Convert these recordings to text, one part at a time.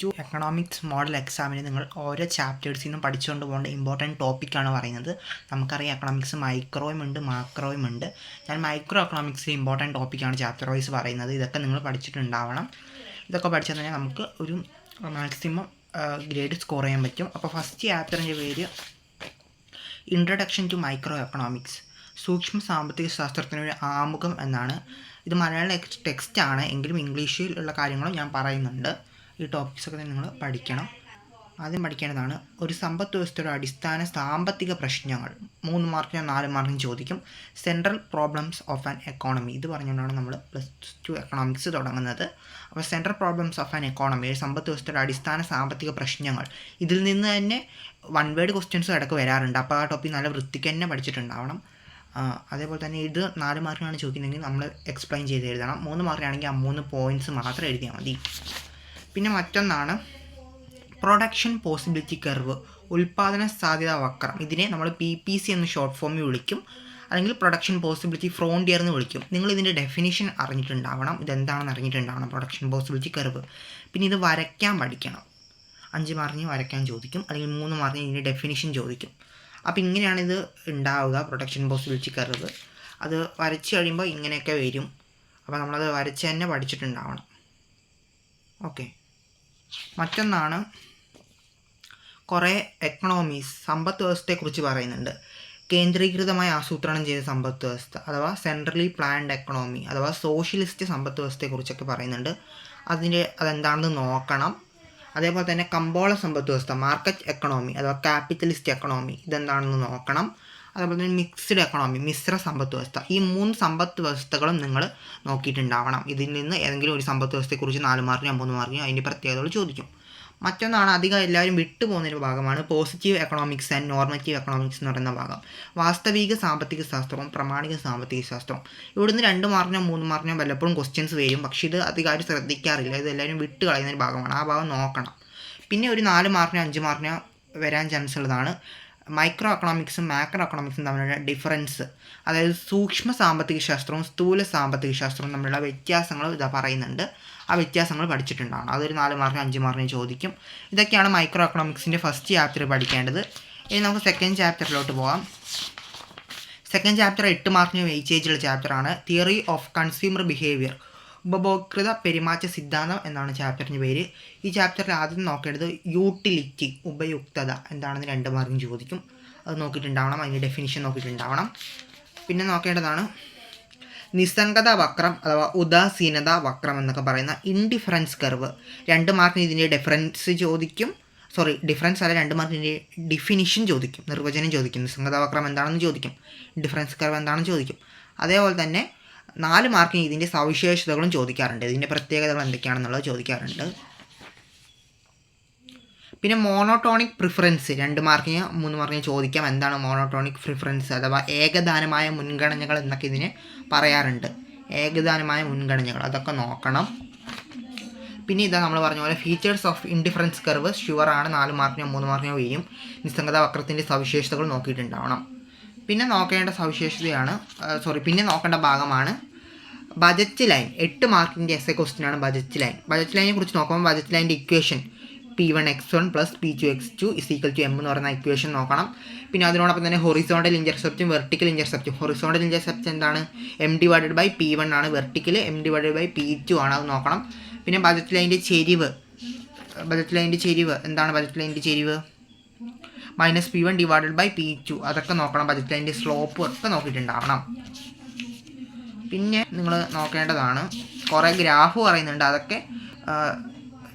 To economics model എക്സാമിന് നിങ്ങൾ ഓരോ ചാപ്റ്റേഴ്സിൽ നിന്നും പഠിച്ചുകൊണ്ട് പോകേണ്ട ഇമ്പോർട്ടൻറ്റ് ടോപ്പിക്കാണ് പറയുന്നത്. നമുക്കറിയാം എക്കണോമിക്സ് മൈക്രോയും ഉണ്ട് മാക്രോയും ഉണ്ട്. ഞാൻ മൈക്രോ എക്കണോമിക്സിലെ ഇമ്പോർട്ടൻറ്റ് ടോപ്പിക്കാണ് ചാപ്റ്റർ വൈസ് പറയുന്നത്. ഇതൊക്കെ നിങ്ങൾ പഠിച്ചിട്ടുണ്ടാവണം. ഇതൊക്കെ പഠിച്ചാൽ തന്നെ നമുക്ക് ഒരു മാക്സിമം ഗ്രേഡ് സ്കോർ ചെയ്യാൻ പറ്റും. അപ്പോൾ ഫസ്റ്റ് ചാപ്റ്ററിൻ്റെ പേര് ഇൻട്രഡക്ഷൻ ടു മൈക്രോ എക്കണോമിക്സ്, സൂക്ഷ്മ സാമ്പത്തിക ശാസ്ത്രത്തിനൊരു ആമുഖം എന്നാണ്. ഇത് മലയാളം ടെക്സ്റ്റാണ്, എങ്കിലും ഇംഗ്ലീഷിലുള്ള കാര്യങ്ങളും ഞാൻ പറയുന്നുണ്ട്. ഈ ടോപ്പിക്സൊക്കെ നിങ്ങൾ പഠിക്കണം. ആദ്യം പഠിക്കേണ്ടതാണ് ഒരു സമ്പദ് വ്യവസ്ഥയുടെ അടിസ്ഥാന സാമ്പത്തിക പ്രശ്നങ്ങൾ. 3 മാർക്കിനും 4 മാർക്കിനും ചോദിക്കും. Central problems of an economy, ഇത് പറഞ്ഞുകൊണ്ടാണ് നമ്മൾ +2 എക്കണോമിക്സ് തുടങ്ങുന്നത്. അപ്പോൾ central problems of an economy, സമ്പദ് വ്യവസ്ഥയുടെ അടിസ്ഥാന സാമ്പത്തിക പ്രശ്നങ്ങൾ. ഇതിൽ നിന്ന് തന്നെ 1 വേർഡ് ക്വസ്റ്റ്യൻസും ഇടയ്ക്ക് വരാറുണ്ട്. അപ്പോൾ ആ ടോപ്പിക് നല്ല വൃത്തിക്ക് തന്നെ പഠിച്ചിട്ടുണ്ടാവണം. അതേപോലെ തന്നെ ഇത് 4 മാർക്കിനാണ് ചോദിക്കുന്നതെങ്കിൽ നമ്മൾ എക്സ്പ്ലെയിൻ ചെയ്ത് എഴുതണം. 3 മാർക്കിനാണെങ്കിൽ ആ 3 പോയിൻറ്റ്സ് മാത്രം എഴുതിയാൽ മതി. പിന്നെ മറ്റൊന്നാണ് പ്രൊഡക്ഷൻ പോസിബിലിറ്റി കർവ്, ഉൽപ്പാദന സാധ്യത വക്രം. ഇതിനെ നമ്മൾ PPC എന്ന് ഷോർട്ട് ഫോമിൽ വിളിക്കും, അല്ലെങ്കിൽ പ്രൊഡക്ഷൻ പോസിബിലിറ്റി ഫ്രോണ്ടിയർ എന്ന് വിളിക്കും. നിങ്ങൾ ഇതിൻ്റെ ഡെഫിനിഷൻ അറിഞ്ഞിട്ടുണ്ടാവണം, ഇതെന്താണെന്ന് അറിഞ്ഞിട്ടുണ്ടാവണം പ്രൊഡക്ഷൻ പോസിബിലിറ്റി കർവ്. പിന്നെ ഇത് വരയ്ക്കാൻ പഠിക്കണം. 5 മാർക്കിന് വരയ്ക്കാൻ ചോദിക്കും, അല്ലെങ്കിൽ 3 മാർക്കിന് ഇതിൻ്റെ ഡെഫിനിഷൻ ചോദിക്കും. അപ്പോൾ ഇങ്ങനെയാണ് ഇത് ഉണ്ടാവുക, പ്രൊഡക്ഷൻ പോസിബിലിറ്റി കർവ്. അത് വരച്ച് കഴിയുമ്പോൾ ഇങ്ങനെയൊക്കെ വരും. അപ്പോൾ നമ്മളത് വരച്ച് തന്നെ പഠിച്ചിട്ടുണ്ടാവണം. ഓക്കെ. മറ്റൊന്നാണ് കുറേ എക്കണോമീസ് സമ്പദ് വ്യവസ്ഥയെക്കുറിച്ച് പറയുന്നുണ്ട്. കേന്ദ്രീകൃതമായി ആസൂത്രണം ചെയ്ത സമ്പദ് വ്യവസ്ഥ അഥവാ സെൻട്രലി പ്ലാൻഡ് എക്കണോമി അഥവാ സോഷ്യലിസ്റ്റ് സമ്പദ് വ്യവസ്ഥയെക്കുറിച്ചൊക്കെ പറയുന്നുണ്ട്. അതെന്താണെന്ന് നോക്കണം. അതേപോലെ തന്നെ കമ്പോള സമ്പദ് വ്യവസ്ഥ, മാർക്കറ്റ് എക്കണോമി അഥവാ ക്യാപിറ്റലിസ്റ്റ് എക്കണോമി, ഇതെന്താണെന്ന് നോക്കണം. അതേപോലെ തന്നെ മിക്സ്ഡ് എക്കണോമി, മിശ്ര സമ്പദ് വ്യവസ്ഥ. ഈ 3 സമ്പദ് വ്യവസ്ഥകളും നിങ്ങൾ നോക്കിയിട്ടുണ്ടാവണം. ഇതിൽ നിന്ന് ഏതെങ്കിലും ഒരു സമ്പദ് വ്യവസ്ഥയെക്കുറിച്ച് 4 മാർക്കിനോ 3 മാർക്കിനോ അതിൻ്റെ പ്രത്യേകതകൾ ചോദിക്കും. മറ്റൊന്നാണ് അധികം എല്ലാവരും വിട്ടുപോകുന്നൊരു ഭാഗമാണ് positive economics and normative economics എന്ന് പറയുന്ന ഭാഗം. വാസ്തവിക സാമ്പത്തിക ശാസ്ത്രവും പ്രമാണിക സാമ്പത്തിക ശാസ്ത്രവും. ഇവിടുന്ന് 2 മാർക്കിനോ 3 മാർക്കിനോ വല്ലപ്പോഴും ക്വസ്റ്റ്യൻസ് വരും, പക്ഷേ ഇത് അധികം ശ്രദ്ധിക്കാറില്ല. ഇത് എല്ലാവരും വിട്ട് കളയുന്നൊരു ഭാഗമാണ്. ആ ഭാഗം നോക്കണം. പിന്നെ ഒരു 4 മാർക്കിനോ 5 മാർക്കിനോ വരാൻ ചാൻസ് ഉള്ളതാണ് മൈക്രോ എക്കണോമിക്സും മാക്രോ എക്കണോമിക്സും തമ്മിലുള്ള ഡിഫറൻസ്. അതായത് സൂക്ഷ്മ സാമ്പത്തിക ശാസ്ത്രവും സ്ഥൂല സാമ്പത്തിക ശാസ്ത്രവും തമ്മിലുള്ള വ്യത്യാസങ്ങൾ ഇതാ പറയുന്നുണ്ട്. ആ വ്യത്യാസങ്ങൾ പഠിച്ചിട്ടുണ്ടാവണം. അതൊരു 4 മാർക്കിന് 5 മാർക്കിന് ചോദിക്കും. ഇതൊക്കെയാണ് മൈക്രോ എക്കണോമിക്സിൻ്റെ ഫസ്റ്റ് ചാപ്റ്റർ പഠിക്കേണ്ടത്. ഇനി നമുക്ക് സെക്കൻഡ് ചാപ്റ്ററിലോട്ട് പോകാം. സെക്കൻഡ് ചാപ്റ്റർ 8 മാർക്കിന് വെയിറ്റേജുള്ള ചാപ്റ്ററാണ് തിയറി ഓഫ് കൺസ്യൂമർ ബിഹേവിയർ, ഉപഭോക്തൃ പെരുമാറ്റ സിദ്ധാന്തം എന്നാണ് ചാപ്റ്ററിൻ്റെ പേര്. ഈ ചാപ്റ്ററിൽ ആദ്യം നോക്കേണ്ടത് യൂട്ടിലിറ്റി, ഉപയുക്തത എന്താണെന്ന് 2 മാർക്കിന് ചോദിക്കും. അത് നോക്കിയിട്ടുണ്ടാവണം, അതിൻ്റെ ഡെഫിനിഷൻ നോക്കിയിട്ടുണ്ടാവണം. പിന്നെ നോക്കേണ്ടതാണ് നിസ്സംഗത വക്രം അഥവാ ഉദാസീനത വക്രം എന്നൊക്കെ പറയുന്ന ഇൻഡിഫറൻസ് കർവ്. 2 മാർക്കിന് ഇതിൻ്റെ ഡിഫറൻസ് അല്ല 2 മാർക്കിൻ്റെ ഡിഫിനിഷൻ ചോദിക്കും, നിർവചനം ചോദിക്കും. നിസ്സംഗത വക്രം എന്താണെന്ന് ചോദിക്കും, ഡിഫറൻസ് കർവ് എന്താണെന്ന് ചോദിക്കും. അതേപോലെ തന്നെ 4 മാർക്കിന് ഇതിൻ്റെ സവിശേഷതകളും ചോദിക്കാറുണ്ട്, ഇതിൻ്റെ പ്രത്യേകതകൾ എന്തൊക്കെയാണെന്നുള്ളത് ചോദിക്കാറുണ്ട്. പിന്നെ മോണോട്ടോണിക് പ്രിഫറൻസ് 2 മാർക്കിന് 3 മാർക്കിന് ചോദിക്കാം. എന്താണ് മോണോട്ടോണിക് പ്രിഫറൻസ് അഥവാ ഏകദാനമായ മുൻഗണനകൾ എന്നൊക്കെ ഇതിനെ പറയാറുണ്ട്. ഏകദാനമായ മുൻഗണനകൾ അതൊക്കെ നോക്കണം. പിന്നെ ഇതാ നമ്മൾ പറഞ്ഞ പോലെ ഫീച്ചേഴ്സ് ഓഫ് ഇൻഡിഫറൻസ് കർവ് ഷുവറാണ്, 4 മാർക്കിനോ 3 മാർക്കിനോ വരും. നിസ്സംഗത വക്രത്തിൻ്റെ സവിശേഷതകൾ നോക്കിയിട്ടുണ്ടാവണം. പിന്നെ നോക്കേണ്ട പിന്നെ നോക്കേണ്ട ഭാഗമാണ് ബജറ്റ് ലൈൻ. 8 മാർക്കിൻ്റെ എസ്എ ക്വസ്റ്റ്യനാണ് ബജറ്റ് ലൈൻ. ബജറ്റ് ലൈനെ കുറിച്ച് നോക്കുമ്പോൾ budget ലൈൻ്റെ equation P1x1 + P2x2 = m എന്ന് പറയുന്ന ഇക്വേഷൻ നോക്കണം. പിന്നെ അതിനോടൊപ്പം തന്നെ ഹൊറിസോണ്ടൽ ഇൻ്റർസെപ്റ്റും വെർട്ടിക്കൽ ഇൻ്റർസെപ്റ്റും. ഹൊറിസോണ്ടൽ ഇൻ്റർസെപ്റ്റ് എന്താണ്? m/P1 ആണ്, വെർട്ടിക്കൽ m/P2 ആണ്, അത് നോക്കണം. പിന്നെ ബജറ്റ് ലൈൻ്റെ ചെരിവ് എന്താണ്? ബജറ്റ് ലൈൻ്റെ ചെരിവ് -P1/P2 അതൊക്കെ നോക്കണം. ബജറ്റ് ലൈൻ്റെ സ്ലോപ്പ് ഒക്കെ നോക്കിയിട്ടുണ്ടാവണം. പിന്നെ നിങ്ങൾ നോക്കേണ്ടതാണ് കുറേ ഗ്രാഫ് പറയുന്നുണ്ട്, അതൊക്കെ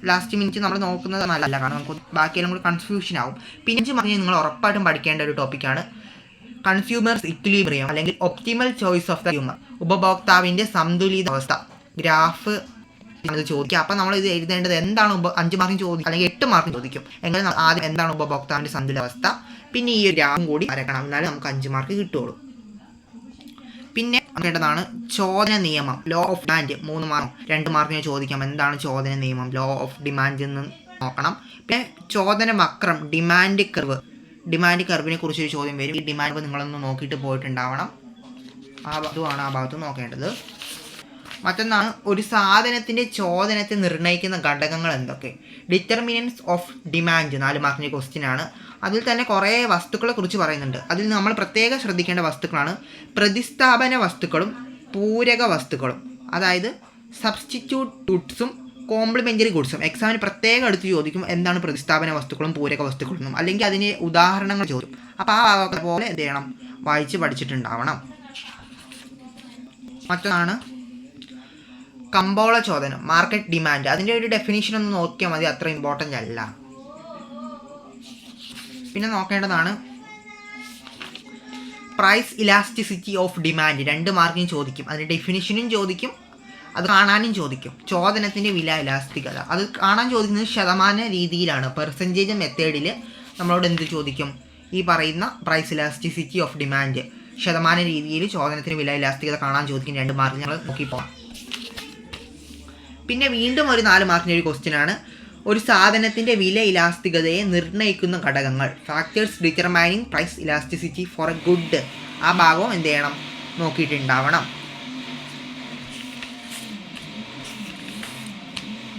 ലാസ്റ്റ് മിനിറ്റ് നമ്മൾ നോക്കുന്നത് നല്ലതല്ല, കാരണം നമുക്ക് ബാക്കിയെല്ലാം കൂടി കൺഫ്യൂഷൻ ആവും. പിന്നെ പറഞ്ഞാൽ നിങ്ങൾ ഉറപ്പായിട്ടും പഠിക്കേണ്ട ഒരു ടോപ്പിക്കാണ് കൺസ്യൂമേഴ്സ് ഇക്വിലിബ്രിയം അല്ലെങ്കിൽ optimal choice of the consumer, ഉപഭോക്താവിൻ്റെ സന്തുലിതാവസ്ഥ. ഗ്രാഫ് ചോദിക്കുക. അപ്പം നമ്മൾ ഇത് എഴുതേണ്ടത് എന്താണ് 5 മാർക്കിന് ചോദിക്കും, അല്ലെങ്കിൽ 8 മാർക്കിന് ചോദിക്കും. എങ്ങനെ ആദ്യം എന്താണ് ഉപഭോക്താവിൻ്റെ സന്തുലിതാവസ്ഥ, പിന്നെ ഈ ഒരു ഗ്രാഫും കൂടി വരക്കണം, എന്നാലും നമുക്ക് 5 മാർക്ക് കിട്ടുള്ളൂ. പിന്നെ നോക്കേണ്ടതാണ് ചോദന നിയമം, ലോ ഓഫ് ഡിമാൻഡ്. 3 മാർക്ക് 2 മാർക്കിന് ചോദിക്കാം. എന്താണ് ചോദന നിയമം, ലോ ഓഫ് ഡിമാൻഡ് എന്ന് നോക്കണം. പിന്നെ ചോദന വക്രം, ഡിമാൻഡ് കർവിനെ കുറിച്ചൊരു ചോദ്യം വരും. ഈ ഡിമാൻഡ് നിങ്ങളൊന്ന് നോക്കിയിട്ട് പോയിട്ടുണ്ടാവണം. അതുമാണ് ആ ഭാഗത്ത് നോക്കേണ്ടത്. മറ്റൊന്നാണ് ഒരു സാധനത്തിൻ്റെ ചോദനത്തെ നിർണ്ണയിക്കുന്ന ഘടകങ്ങൾ എന്തൊക്കെ. ഡിറ്റർമിനൻസ് ഓഫ് ഡിമാൻഡ് 4 മാർക്കിൻ്റെ ക്വസ്റ്റ്യൻ ആണ്. അതിൽ തന്നെ കുറേ വസ്തുക്കളെ കുറിച്ച് പറയുന്നുണ്ട്. അതിൽ നമ്മൾ പ്രത്യേകം ശ്രദ്ധിക്കേണ്ട വസ്തുക്കളാണ് പ്രതിസ്ഥാപന വസ്തുക്കളും പൂരക വസ്തുക്കളും, അതായത് സബ്സ്റ്റിറ്റ്യൂട്ട് ഗുഡ്സും കോംപ്ലിമെൻ്ററി ഗുഡ്സും. എക്സാമിന് പ്രത്യേകം എടുത്ത് ചോദിക്കും എന്താണ് പ്രതിസ്ഥാപന വസ്തുക്കളും പൂരക വസ്തുക്കളും എന്നും, അല്ലെങ്കിൽ അതിന് ഉദാഹരണങ്ങൾ ചോദിക്കും. അപ്പോൾ ആ പോലെ എന്ത് ചെയ്യണം, വായിച്ച് പഠിച്ചിട്ടുണ്ടാവണം. മറ്റൊന്നാണ് കമ്പോള ചോദനം, മാർക്കറ്റ് ഡിമാൻഡ്. അതിൻ്റെ ഒരു ഡെഫിനിഷൻ ഒന്ന് നോക്കിയാൽ മതി, അത്ര ഇമ്പോർട്ടൻ്റ് അല്ല. പിന്നെ നോക്കേണ്ടതാണ് പ്രൈസ് ഇലാസ്റ്റിസിറ്റി ഓഫ് ഡിമാൻഡ്. 2 മാർക്കിന് ചോദിക്കും. അതിൻ്റെ ഡെഫിനിഷനും ചോദിക്കും, അത് കാണാനും ചോദിക്കും. ചോദനത്തിൻ്റെ വില ഇലാസ്റ്റികത അത് കാണാൻ ചോദിക്കുന്നത് ശതമാന രീതിയിലാണ്. പെർസെൻറ്റേജ് മെത്തേഡിൽ നമ്മളോട് എന്ത് ചോദിക്കും, ഈ പറയുന്ന പ്രൈസ് ഇലാസ്റ്റിസിറ്റി ഓഫ് ഡിമാൻഡ് ശതമാന രീതിയിൽ ചോദനത്തിന് വില ഇലാസ്റ്റികത കാണാൻ ചോദിക്കും. 2 മാർക്ക് ഞങ്ങൾ നോക്കിപ്പോകാം. പിന്നെ വീണ്ടും ഒരു 4 മാർക്കിൻ്റെ ഒരു ക്വസ്റ്റ്യൻ ആണ്, ഒരു സാധനത്തിൻ്റെ വില ഇലാസ്തികതയെ നിർണ്ണയിക്കുന്ന ഘടകങ്ങൾ. Factors determining price elasticity for a good. ആ ഭാഗവും എന്ത് ചെയ്യണം, നോക്കിയിട്ടുണ്ടാവണം.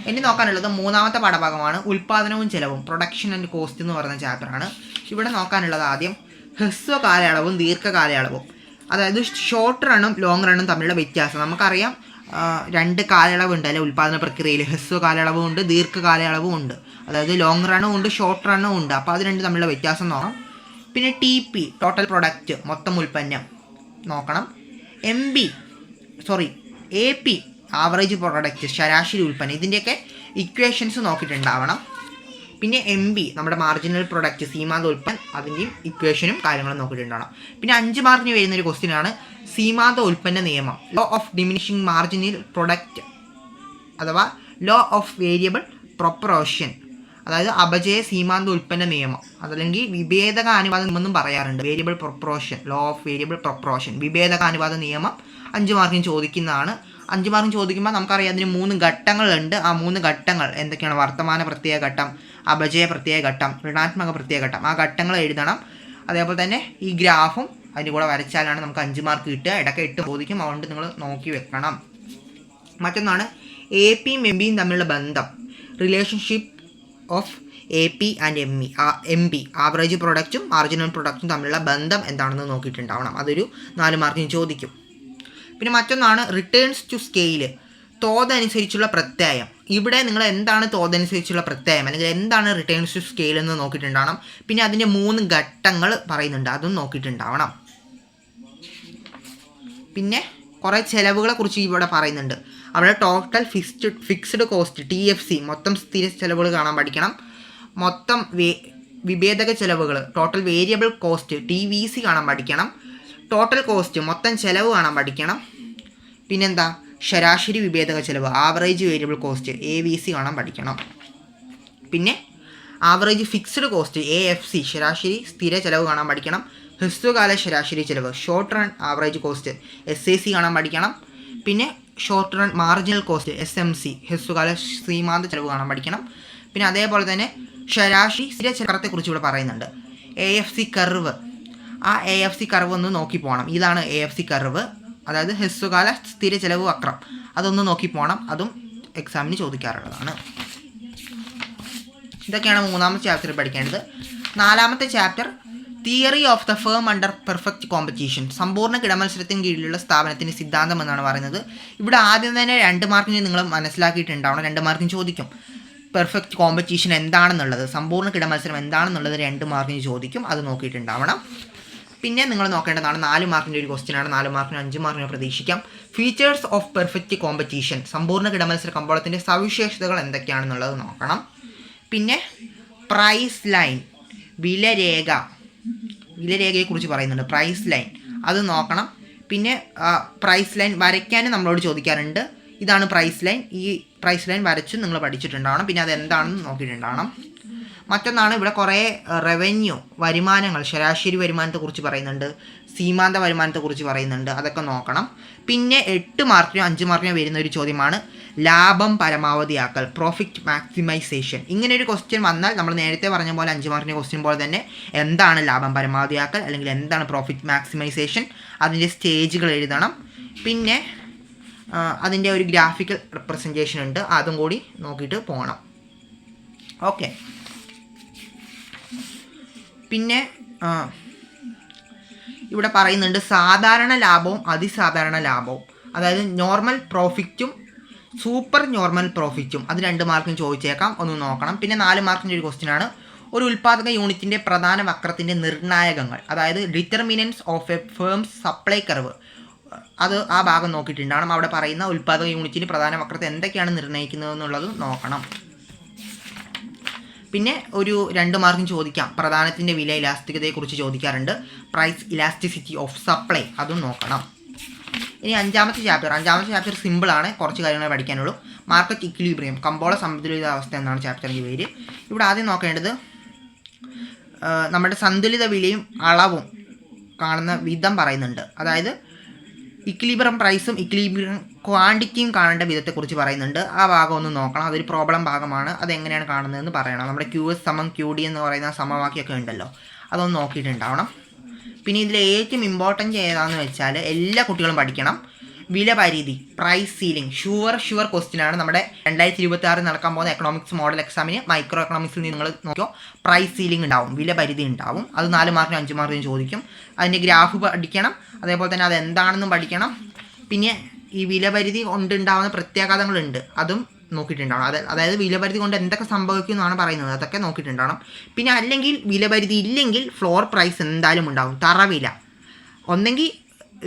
ഇനി നോക്കാനുള്ളത് 3ാമത്തെ പാഠഭാഗമാണ് ഉൽപ്പാദനവും ചെലവും, പ്രൊഡക്ഷൻ ആൻഡ് കോസ്റ്റ് എന്ന് പറയുന്ന ചാപ്റ്ററാണ്. ഇവിടെ നോക്കാനുള്ളത് ആദ്യം ഹ്രസ്വ കാലയളവും ദീർഘകാലയളവും, അതായത് ഷോർട്ട് റണ്ണും ലോങ് റണ്ണും തമ്മിലുള്ള വ്യത്യാസം. നമുക്കറിയാം 2 കാലയളവുണ്ട് അല്ലെ ഉൽപ്പാദന പ്രക്രിയയിൽ. ഹ്രസ്വ കാലയളവും ഉണ്ട്, ദീർഘകാലയളവും ഉണ്ട്. അതായത് ലോങ് റണ്ണും ഉണ്ട്, ഷോർട്ട് റണ്ണും ഉണ്ട്. അപ്പോൾ അത് 2 തമ്മിലുള്ള വ്യത്യാസം നോക്കണം. പിന്നെ TP ടോട്ടൽ പ്രൊഡക്റ്റ്, മൊത്തം ഉൽപ്പന്നം നോക്കണം. AP ആവറേജ് പ്രൊഡക്റ്റ്, ശരാശരി ഉൽപ്പന്നം. ഇതിൻ്റെയൊക്കെ ഇക്വേഷൻസ് നോക്കിയിട്ടുണ്ടാവണം. പിന്നെ MB നമ്മുടെ മാർജിനൽ പ്രൊഡക്റ്റ്, സീമാന്ത ഉൽപ്പന്നം, അതിൻ്റെയും ഇക്വേഷനും കാര്യങ്ങളും നോക്കിയിട്ടുണ്ടാവണം. പിന്നെ 5 മാർക്കിന് വരുന്നൊരു ക്വസ്റ്റ്യനാണ് സീമാന്ത ഉൽപ്പന്ന നിയമം, law of diminishing marginal product അഥവാ ലോ ഓഫ് വേരിയബിൾ പ്രൊപ്പോർഷൻ, അതായത് അപചയ സീമാന്ത ഉൽപ്പന്ന നിയമം, അതല്ലെങ്കിൽ വിഭേദക അനുപാത നിയമം എന്നും പറയാറുണ്ട്. Variable proportion, law of variable proportion, വിഭേദക അനുപാത നിയമം 5 മാർക്കിന് ചോദിക്കുന്നതാണ്. 5 മാർക്കിന് ചോദിക്കുമ്പോൾ നമുക്കറിയാം അതിന് 3 ഘട്ടങ്ങളുണ്ട്. ആ 3 ഘട്ടങ്ങൾ എന്തൊക്കെയാണ്? വർത്തമാന പ്രത്യേക ഘട്ടം, അപചയ പ്രത്യേക ഘട്ടം, ഋണാത്മക പ്രത്യേക ഘട്ടം. ആ ഘട്ടങ്ങൾ എഴുതണം. അതേപോലെ തന്നെ ഈ ഗ്രാഫും അതിൻ്റെ കൂടെ വരച്ചാലാണ് നമുക്ക് 5 മാർക്ക് കിട്ടുക. ഇടയ്ക്ക് 8 ചോദിക്കും, അതുകൊണ്ട് നിങ്ങൾ നോക്കി വെക്കണം. മറ്റൊന്നാണ് APയും MBയും തമ്മിലുള്ള ബന്ധം, relationship of AP and MB, average പ്രൊഡക്റ്റും മാർജിനൽ പ്രൊഡക്റ്റും തമ്മിലുള്ള ബന്ധം എന്താണെന്ന് നോക്കിയിട്ടുണ്ടാവണം. അതൊരു 4 മാർക്കിന് ചോദിക്കും. പിന്നെ മറ്റൊന്നാണ് റിട്ടേൺസ് ടു സ്കെയില്, തോതനുസരിച്ചുള്ള പ്രത്യയം. ഇവിടെ നിങ്ങൾ എന്താണ് തോതനുസരിച്ചുള്ള പ്രത്യയം, അല്ലെങ്കിൽ എന്താണ് റിട്ടേൺസ് ടു സ്കെയിൽ എന്ന് നോക്കിയിട്ടുണ്ടാവണം. പിന്നെ അതിൻ്റെ 3 ഘട്ടങ്ങൾ പറയുന്നുണ്ട്, അതും നോക്കിയിട്ടുണ്ടാവണം. പിന്നെ കുറേ ചിലവുകളെ കുറിച്ച് ഇവിടെ പറയുന്നുണ്ട്. അവിടെ ടോട്ടൽ ഫിക്സ്ഡ് കോസ്റ്റ് TFC, മൊത്തം സ്ഥിര ചിലവുകൾ കാണാൻ പഠിക്കണം. മൊത്തം വിഭേദക ചിലവുകൾ, ടോട്ടൽ വേരിയബിൾ കോസ്റ്റ് TVC കാണാൻ പഠിക്കണം. ടോട്ടൽ കോസ്റ്റ്, മൊത്തം ചിലവ് കാണാൻ പഠിക്കണം. പിന്നെന്താ, ശരാശരി വിഭേദക ചിലവ്, ആവറേജ് വേരിയബിൾ കോസ്റ്റ് AVC കാണാൻ പഠിക്കണം. പിന്നെ ആവറേജ് ഫിക്സ്ഡ് കോസ്റ്റ് AFC, ശരാശരി സ്ഥിര ചിലവ് കാണാൻ പഠിക്കണം. ഹ്രസ്വകാല ശരാശരി ചിലവ്, short run average cost SAC കാണാൻ പഠിക്കണം. പിന്നെ short run marginal cost SMC, ഹ്രസ്വകാല സീമാന്ത ചിലവ് കാണാൻ പഠിക്കണം. പിന്നെ അതേപോലെ തന്നെ ശരാശരി സ്ഥിര ചക്രത്തെക്കുറിച്ച് ഇവിടെ പറയുന്നുണ്ട്. AFC കർവ്, ആ AFC കർവ് ഒന്ന് നോക്കി പോകണം. ഇതാണ് AFC കർവ്, അതായത് ഹ്രസ്വകാല സ്ഥിര ചെലവ് വക്രം. അതൊന്ന് നോക്കി പോകണം, അതും എക്സാമിന് ചോദിക്കാറുള്ളതാണ്. ഇതൊക്കെയാണ് 3ാമത്തെ ചാപ്റ്ററിൽ പഠിക്കേണ്ടത്. 4ാമത്തെ chapter theory of the firm under perfect competition, സമ്പൂർണ്ണ കിടമത്സരത്തിന് കീഴിലുള്ള സ്ഥാപനത്തിൻ്റെ സിദ്ധാന്തം എന്നാണ് പറയുന്നത്. ഇവിടെ ആദ്യം തന്നെ 2 മാർക്കിന് നിങ്ങൾ മനസ്സിലാക്കിയിട്ടുണ്ടാവണം. 2 മാർക്കിന് ചോദിക്കും പെർഫെക്റ്റ് കോമ്പറ്റീഷൻ എന്താണെന്നുള്ളത്, സമ്പൂർണ്ണ കിടമത്സരം എന്താണെന്നുള്ളത് 2 മാർക്കിന് ചോദിക്കും, അത് നോക്കിയിട്ടുണ്ടാവണം. പിന്നെ നിങ്ങൾ നോക്കേണ്ടതാണ് 4 മാർക്കിൻ്റെ ഒരു ക്വസ്റ്റ്യനാണ്. 4 മാർക്കിന് 5 മാർക്കിന് പ്രതീക്ഷിക്കാം. ഫീച്ചേഴ്സ് ഓഫ് പെർഫെക്റ്റ് കോമ്പറ്റീഷൻ, സമ്പൂർണ്ണ കിടമത്സര കമ്പോളത്തിൻ്റെ സവിശേഷതകൾ എന്തൊക്കെയാണെന്നുള്ളത് നോക്കണം. പിന്നെ പ്രൈസ് ലൈൻ, വിലരേഖയെക്കുറിച്ച് പറയുന്നുണ്ട്. പ്രൈസ് ലൈൻ അത് നോക്കണം. പിന്നെ പ്രൈസ് ലൈൻ വരയ്ക്കാനും നമ്മളോട് ചോദിക്കാറുണ്ട്. ഇതാണ് പ്രൈസ് ലൈൻ, ഈ പ്രൈസ് ലൈൻ വരച്ചും നിങ്ങൾ പഠിച്ചിട്ടുണ്ടാവണം. പിന്നെ അതെന്താണെന്ന് നോക്കിയിട്ടുണ്ടാവണം. മറ്റൊന്നാണ് ഇവിടെ കുറേ റവന്യൂ, വരുമാനങ്ങൾ, ശരാശരി വരുമാനത്തെക്കുറിച്ച് പറയുന്നുണ്ട്, സീമാന്ത വരുമാനത്തെക്കുറിച്ച് പറയുന്നുണ്ട്, അതൊക്കെ നോക്കണം. പിന്നെ 8 മാർക്കിനോ 5 മാർക്കിനോ വരുന്ന ഒരു ചോദ്യമാണ് ലാഭം പരമാവധിയാക്കൽ, പ്രോഫിറ്റ് മാക്സിമൈസേഷൻ. ഇങ്ങനെ ഒരു ക്വസ്റ്റ്യൻ വന്നാൽ നമ്മൾ നേരത്തെ പറഞ്ഞ പോലെ 5 മാർക്കിൻ്റെ ക്വസ്റ്റ്യൻ പോലെ തന്നെ എന്താണ് ലാഭം പരമാവധിയാക്കൽ അല്ലെങ്കിൽ എന്താണ് പ്രോഫിറ്റ് മാക്സിമൈസേഷൻ, അതിൻ്റെ സ്റ്റേജുകൾ എഴുതണം. പിന്നെ അതിൻ്റെ ഒരു ഗ്രാഫിക്കൽ റെപ്രസെൻറ്റേഷൻ ഉണ്ട്, അതും കൂടി നോക്കിയിട്ട് പോകണം. ഓക്കെ, പിന്നെ ഇവിടെ പറയുന്നുണ്ട് സാധാരണ ലാഭവും അതിസാധാരണ ലാഭവും, അതായത് നോർമൽ പ്രോഫിറ്റും സൂപ്പർ നോർമൽ പ്രോഫിറ്റും. അത് 2 മാർക്കും ചോദിച്ചേക്കാം, ഒന്ന് നോക്കണം. പിന്നെ 4 മാർക്കിൻ്റെ ഒരു ക്വസ്റ്റ്യനാണ്, ഒരു ഉൽപ്പാദക യൂണിറ്റിൻ്റെ പ്രധാന വക്രത്തിൻ്റെ നിർണ്ണായകങ്ങൾ, അതായത് determinants of A firms supply curve. അത് ആ ഭാഗം നോക്കിയിട്ടുണ്ടാവണം. അവിടെ പറയുന്ന ഉൽപ്പാദക യൂണിറ്റിൻ്റെ പ്രധാന വക്രത്തെ എന്തൊക്കെയാണ് നിർണ്ണയിക്കുന്നത് എന്നുള്ളത് നോക്കണം. പിന്നെ ഒരു 2 മാർക്കും ചോദിക്കാം, പ്രധാനത്തിൻ്റെ വില ഇലാസ്തികതയെക്കുറിച്ച് ചോദിക്കാറുണ്ട്, പ്രൈസ് ഇലാസ്റ്റിസിറ്റി ഓഫ് സപ്ലൈ, അതും നോക്കണം. ഇനി അഞ്ചാമത്തെ ചാപ്റ്റർ സിമ്പിളാണ്, കുറച്ച് കാര്യങ്ങളെ പഠിക്കാനുള്ളൂ. മാർക്കറ്റ് ഇക്വിലിബ്രിയം, കമ്പോള സന്തുലിതാവസ്ഥ എന്നാണ് ചാപ്റ്ററിൻ്റെ പേര്. ഇവിടെ ആദ്യം നോക്കേണ്ടത് നമ്മുടെ സന്തുലിത വിലയും അളവും കാണുന്ന വിധം പറയുന്നുണ്ട്. അതായത് ഇക്വിലിബ്രിയം പ്രൈസും ഇക്വിലിബ്രിയം ക്വാണ്ടിറ്റിയും കാണേണ്ട വിധത്തെക്കുറിച്ച് പറയുന്നുണ്ട്. ആ ഭാഗം ഒന്ന് നോക്കണം, അതൊരു പ്രോബ്ലം ഭാഗമാണ്. അതെങ്ങനെയാണ് കാണുന്നതെന്ന് പറയണം. നമ്മുടെ QS = QD എന്ന് പറയുന്ന സമവാക്യമൊക്കെ ഉണ്ടല്ലോ, അതൊന്ന് നോക്കിയിട്ടുണ്ടാവണം. പിന്നെ ഇതിൽ ഏറ്റവും ഇമ്പോർട്ടൻ്റ് ഏതാണെന്ന് വെച്ചാൽ എല്ലാ കുട്ടികളും പഠിക്കണം, വില പരിധി, പ്രൈസ് സീലിംഗ്. ഷുവർ ക്വസ്റ്റ്യനാണ്. നമ്മുടെ 2026 നടക്കാൻ പോകുന്ന എക്കണോമിക്സ് മോഡൽ എക്സാമിന് മൈക്രോ എക്കണോമിക്സിൽ നിങ്ങൾ നോക്കിയോ പ്രൈസ് സീലിംഗ് ഉണ്ടാവും, വില പരിധി ഉണ്ടാവും. അത് 4 മാർക്കിനും 5 മാർക്കിനും ചോദിക്കും. അതിൻ്റെ ഗ്രാഫ് പഠിക്കണം, അതേപോലെ തന്നെ അതെന്താണെന്നും പഠിക്കണം. പിന്നെ ഈ വില പരിധി കൊണ്ടുണ്ടാകുന്ന പ്രത്യാഘാതങ്ങളുണ്ട്, അതും നോക്കിയിട്ടുണ്ടാവണം. അതായത് വിലപരിധി കൊണ്ട് എന്തൊക്കെ സംഭവിക്കും എന്നാണ് പറയുന്നത്, അതൊക്കെ നോക്കിയിട്ടുണ്ടാവണം. പിന്നെ അല്ലെങ്കിൽ വിലപരിധി ഇല്ലെങ്കിൽ ഫ്ലോർ പ്രൈസ് എന്തായാലും ഉണ്ടാവും, തറവില. ഒന്നെങ്കിൽ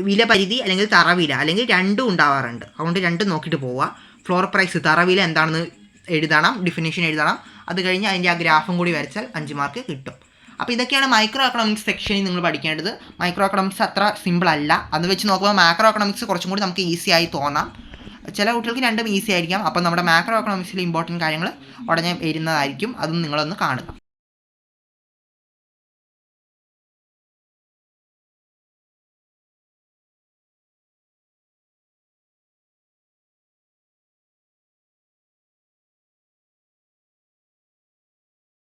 വിലപരിധി അല്ലെങ്കിൽ തറവില, അല്ലെങ്കിൽ രണ്ടും ഉണ്ടാവാറുണ്ട്. അതുകൊണ്ട് രണ്ടും നോക്കിയിട്ട് പോവുക. ഫ്ലോർ പ്രൈസ്, തറവില എന്താണെന്ന് എഴുതണം, ഡിഫിനിഷൻ എഴുതണം. അത് കഴിഞ്ഞ് അതിൻ്റെ ആ ഗ്രാഫും കൂടി വരച്ചാൽ 5 മാർക്ക് കിട്ടും. അപ്പോൾ ഇതൊക്കെയാണ് മൈക്രോ എക്കണോമിക്സ് സെക്ഷനിൽ നിങ്ങൾ പഠിക്കേണ്ടത്. മൈക്രോ എക്കണോമിക്സ് അത്ര സിമ്പിൾ അല്ല. അത് വെച്ച് നോക്കുമ്പോൾ മാക്രോ എക്കണോമിക്സ് കുറച്ചും കൂടി നമുക്ക് ഈസി ആയി തോന്നാം. ചില കുട്ടികൾക്ക് രണ്ടും ഈസി ആയിരിക്കാം. അപ്പോൾ നമ്മുടെ മാക്രോ എക്കണോമിക്സിലെ ഇമ്പോർട്ടൻറ്റ് കാര്യങ്ങൾ ഉടനെ വരുന്നതായിരിക്കും, അതും നിങ്ങളൊന്ന് കാണുക.